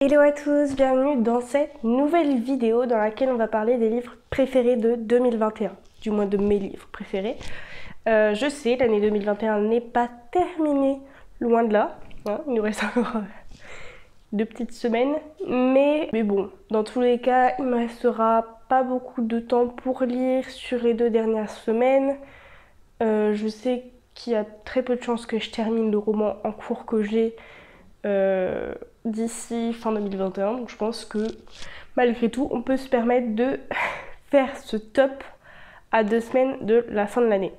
Hello à tous, bienvenue dans cette nouvelle vidéo dans laquelle on va parler des livres préférés de 2021, du moins de mes livres préférés. Je sais, l'année 2021 n'est pas terminée, loin de là, hein, il nous reste encore 2 petites semaines, mais bon, dans tous les cas, il me restera pas beaucoup de temps pour lire sur les 2 dernières semaines. Je sais qu'il y a très peu de chances que je termine le roman en cours que j'ai d'ici fin 2021, donc je pense que malgré tout on peut se permettre de faire ce top à 2 semaines de la fin de l'année.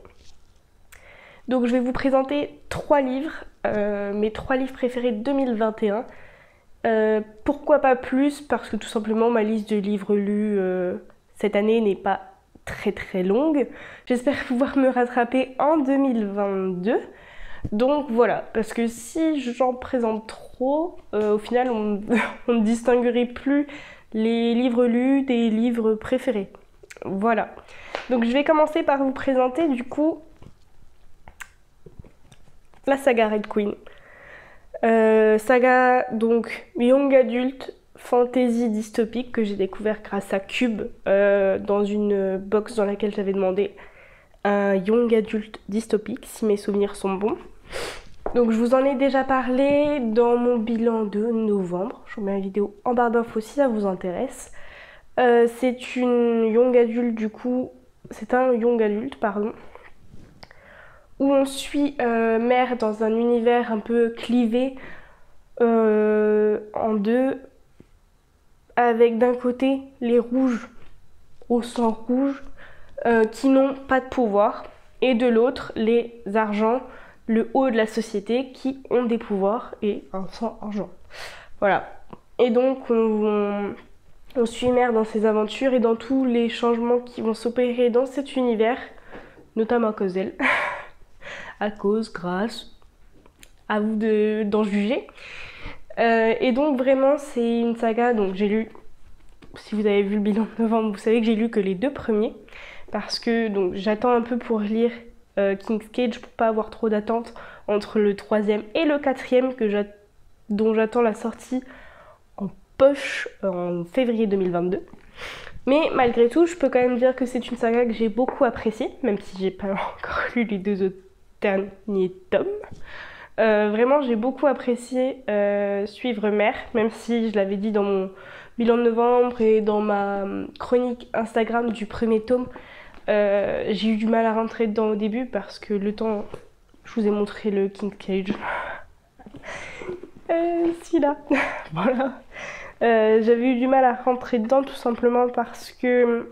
Donc je vais vous présenter 3 livres, mes 3 livres préférés de 2021. Pourquoi pas plus? Parce que tout simplement ma liste de livres lus cette année n'est pas très longue. J'espère pouvoir me rattraper en 2022. Donc voilà, parce que si j'en présente trop, au final on ne distinguerait plus les livres lus des livres préférés. Voilà. Donc je vais commencer par vous présenter du coup la saga Red Queen. Saga donc young adult fantasy dystopique que j'ai découvert grâce à Cube dans une box dans laquelle j'avais demandé un young adult dystopique si mes souvenirs sont bons. Donc je vous en ai déjà parlé dans mon bilan de novembre. Je vous mets la vidéo en barre d'infos si ça vous intéresse. C'est une young adulte du coup, c'est un young adulte pardon, où on suit Mère dans un univers un peu clivé en deux, avec d'un côté les rouges au sang rouge qui n'ont pas de pouvoir, et de l'autre les argents, le haut de la société qui ont des pouvoirs et un sang argent. Voilà. Et donc on suit Mère dans ses aventures et dans tous les changements qui vont s'opérer dans cet univers, notamment à cause d'elle. À cause, grâce, à vous d'en juger. Et donc vraiment c'est une saga, donc j'ai lu, si vous avez vu le bilan de novembre, vous savez que j'ai lu que les 2 premiers, parce que donc j'attends un peu pour lire King's Cage pour pas avoir trop d'attentes entre le 3e et le 4e dont j'attends la sortie en poche en février 2022. Mais malgré tout, je peux quand même dire que c'est une saga que j'ai beaucoup appréciée, même si j'ai pas encore lu les 2 autres derniers tomes. Vraiment, j'ai beaucoup apprécié suivre Mère, même si je l'avais dit dans mon bilan de novembre et dans ma chronique Instagram du premier tome, j'ai eu du mal à rentrer dedans au début parce que le temps, je vous ai montré le King's Cage, celui-là, voilà. J'avais eu du mal à rentrer dedans tout simplement parce que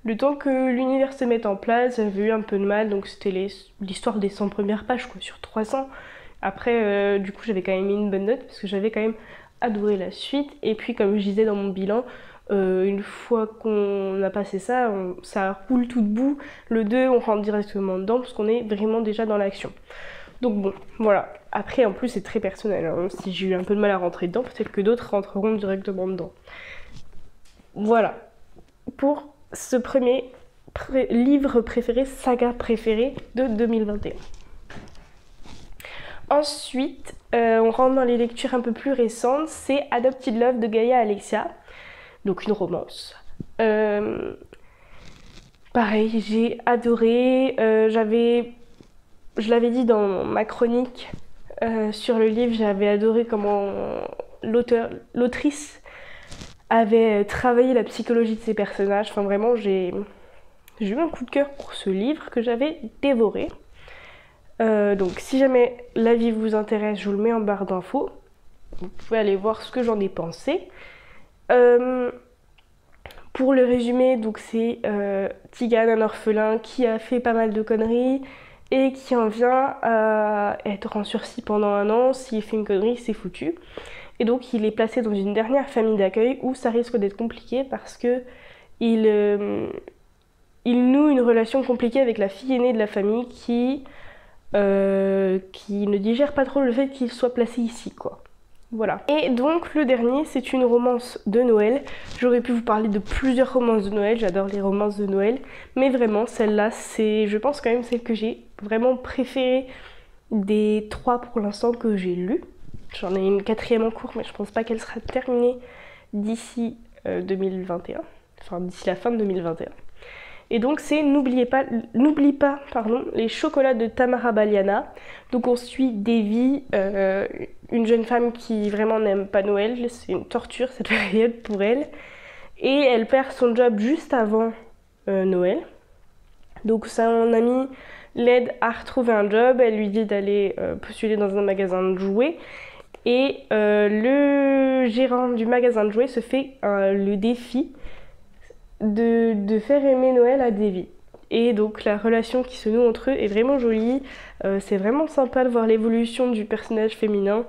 le temps que l'univers se mette en place, j'avais eu un peu de mal, donc c'était l'histoire des 100 premières pages quoi, sur 300. Après, du coup, j'avais quand même mis une bonne note parce que j'avais quand même adoré la suite. Et puis, comme je disais dans mon bilan, une fois qu'on a passé ça, ça roule tout debout. Le 2, on rentre directement dedans parce qu'on est vraiment déjà dans l'action. Donc bon, voilà. Après, en plus, c'est très personnel. Hein. Si j'ai eu un peu de mal à rentrer dedans, peut-être que d'autres rentreront directement dedans. Voilà. Pour ce premier livre préféré, saga préférée de 2021. Ensuite, on rentre dans les lectures un peu plus récentes, c'est Adopted Love de Gaia Alexia, donc une romance. Pareil, j'ai adoré, je l'avais dit dans ma chronique sur le livre, j'avais adoré comment l'autrice avait travaillé la psychologie de ses personnages. Enfin vraiment, j'ai eu un coup de cœur pour ce livre que j'avais dévoré. Donc si jamais l'avis vous intéresse, je vous le mets en barre d'infos. Vous pouvez aller voir ce que j'en ai pensé. Pour le résumé, donc c'est Tigane, un orphelin qui a fait pas mal de conneries et qui en vient à être en sursis pendant 1 an. S'il fait une connerie, c'est foutu. Et donc il est placé dans une dernière famille d'accueil où ça risque d'être compliqué parce que il noue une relation compliquée avec la fille aînée de la famille qui ne digère pas trop le fait qu'il soit placé ici, quoi. Voilà. Et donc le dernier, c'est une romance de Noël. J'aurais pu vous parler de plusieurs romances de Noël, j'adore les romances de Noël, mais vraiment celle-là, c'est, je pense quand même, celle que j'ai vraiment préférée des 3 pour l'instant que j'ai lues. J'en ai une quatrième en cours, mais je pense pas qu'elle sera terminée d'ici 2021. Enfin, d'ici la fin de 2021. Et donc c'est N'oublie pas, les chocolats de Tamara Baliana. Donc on suit Devi, une jeune femme qui vraiment n'aime pas Noël. C'est une torture cette période pour elle. Et elle perd son job juste avant Noël. Donc son amie l'aide à retrouver un job. Elle lui dit d'aller postuler dans un magasin de jouets. Et le gérant du magasin de jouets se fait le défi de faire aimer Noël à Devi. Et donc la relation qui se noue entre eux est vraiment jolie. C'est vraiment sympa de voir l'évolution du personnage féminin.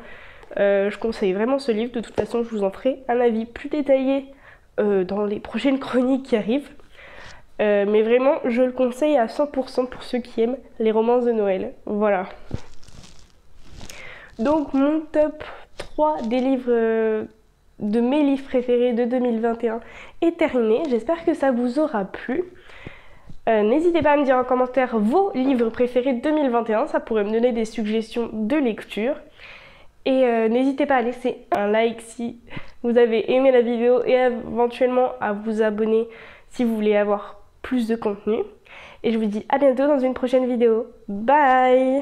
Je conseille vraiment ce livre. De toute façon, je vous en ferai un avis plus détaillé dans les prochaines chroniques qui arrivent. Mais vraiment, je le conseille à 100% pour ceux qui aiment les romances de Noël. Voilà. Donc mon top 3 des livres... de mes livres préférés de 2021 est terminé. J'espère que ça vous aura plu. N'hésitez pas à me dire en commentaire vos livres préférés de 2021, ça pourrait me donner des suggestions de lecture. Et n'hésitez pas à laisser un like si vous avez aimé la vidéo et éventuellement à vous abonner si vous voulez avoir plus de contenu. Et je vous dis à bientôt dans une prochaine vidéo. Bye!